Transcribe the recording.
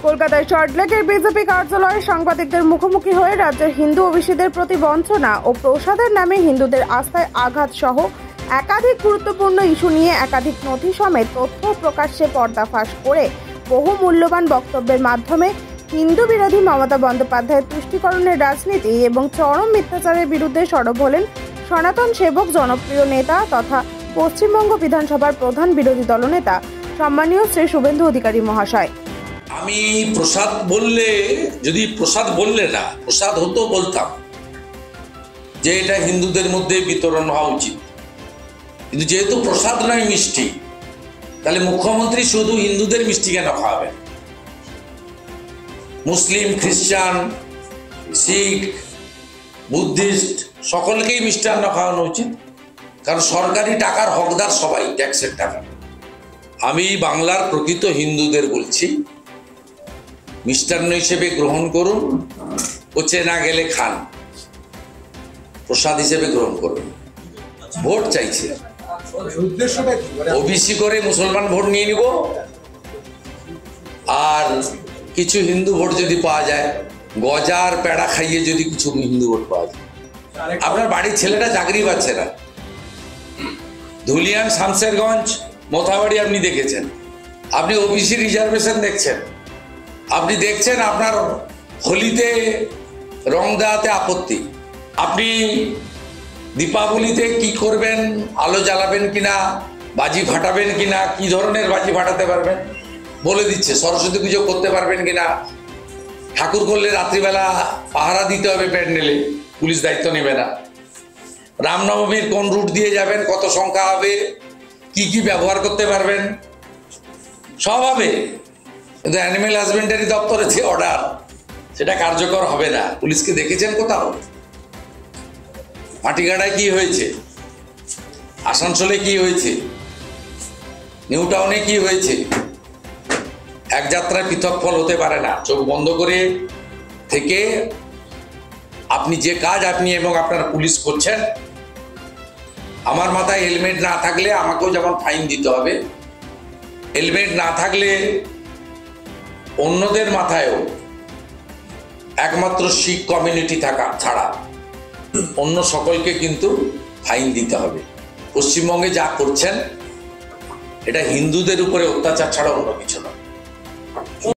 কলকাতায় সল্টলেকের বিজেপি কার্যালয়ে সাংবাদিকদের মুখোমুখি হয়ে রাজ্যের হিন্দু ওবিসিদের প্রতি বঞ্চনা ও প্রসাদের নামে হিন্দুদের আস্থায় আঘাত সহ একাধিক গুরুত্বপূর্ণ ইস্যু নিয়ে একাধিক নথি সমেত তথ্য প্রকাশ্যে পর্দাফাশ করে বহু মূল্যবান বক্তব্যের মাধ্যমে হিন্দু বিরোধী মমতা বন্দ্যোপাধ্যায়ের তুষ্টিকরণের রাজনীতি এবং চরম মিথ্যাচারের বিরুদ্ধে সরব হলেন সনাতন সেবক জনপ্রিয় নেতা তথা পশ্চিমবঙ্গ বিধানসভার প্রধান বিরোধী দলনেতা সম্মানীয় শ্রী শুভেন্দু অধিকারী মহাশয়। আমি প্রসাদ বললে যদি প্রসাদ বললে না প্রসাদ হতো বলতাম যে এটা হিন্দুদের মধ্যে বিতরণ হওয়া উচিত, কিন্তু যেহেতু প্রসাদ নয় মিষ্টি, তাহলে মুখ্যমন্ত্রী শুধু হিন্দুদের মিষ্টি কেন খাওয়াবেন? মুসলিম, খ্রিস্টান, শিখ, বুদ্ধিস্ট সকলকেই মিষ্টান্ন খাওয়ানো উচিত, কারণ সরকারি টাকার হকদার সবাই, ট্যাক্সের টাকা। আমি বাংলার প্রকৃত হিন্দুদের বলছি, মিষ্টান্ন হিসেবে গ্রহণ করুন, ও চেনা গেলে খান, প্রসাদ হিসেবে গ্রহণ করুন। ভোট চাইছে, ওবিসি করে মুসলমান ভোট নিয়ে নিব, আর কিছু হিন্দু ভোট যদি পাওয়া যায়, গজার পেড়া খাইয়ে যদি কিছু হিন্দু ভোট পাওয়া যায়। আপনার বাড়ির ছেলেটা চাকরি পাচ্ছে না, ধুলিয়ান, শামশেরগঞ্জ, মোথাবাড়ি আপনি দেখেছেন, আপনি ওবিসি রিজার্ভেশন দেখছেন, আপনি দেখছেন আপনার হোলিতে রং দেওয়াতে আপত্তি, আপনি দীপাবলিতে কি করবেন, আলো জ্বালাবেন কিনা, বাজি ফাটাবেন কিনা, কি ধরনের বাজি ফাটাতে পারবেন বলে দিচ্ছে, সরস্বতী পুজো করতে পারবেন কিনা, ঠাকুর করলে রাত্রিবেলা পাহারা দিতে হবে প্যান্ডেলে, পুলিশ দায়িত্ব নেবে না, রামনবমীর কোন রুট দিয়ে যাবেন, কত সংখ্যা হবে, কি কি ব্যবহার করতে পারবেন, সব হবে। কিন্তু অ্যানিমেল হাজবেন্ডারি দপ্তরে যে অর্ডার, সেটা কার্যকর হবে না। পুলিশকে দেখেছেন কোথাও? মাটিগাড়ায় কি হয়েছে, আসানসোলে কি হয়েছে, নিউ টাউনে কি হয়েছে? এক যাত্রায় পৃথক ফল হতে পারে না। চোখ বন্ধ করে থেকে আপনি যে কাজ আপনি এবং আপনার পুলিশ করছেন, আমার মাথায় হেলমেট না থাকলে আমাকেও যেমন ফাইন দিতে হবে, হেলমেট না থাকলে অন্যদের মাথায়ও একমাত্র শিখ কমিউনিটি থাকা ছাড়া অন্য সকলকে কিন্তু ফাইন দিতে হবে। পশ্চিমবঙ্গে যা করছেন এটা হিন্দুদের উপরে অত্যাচার ছাড়া অন্য কিছু না।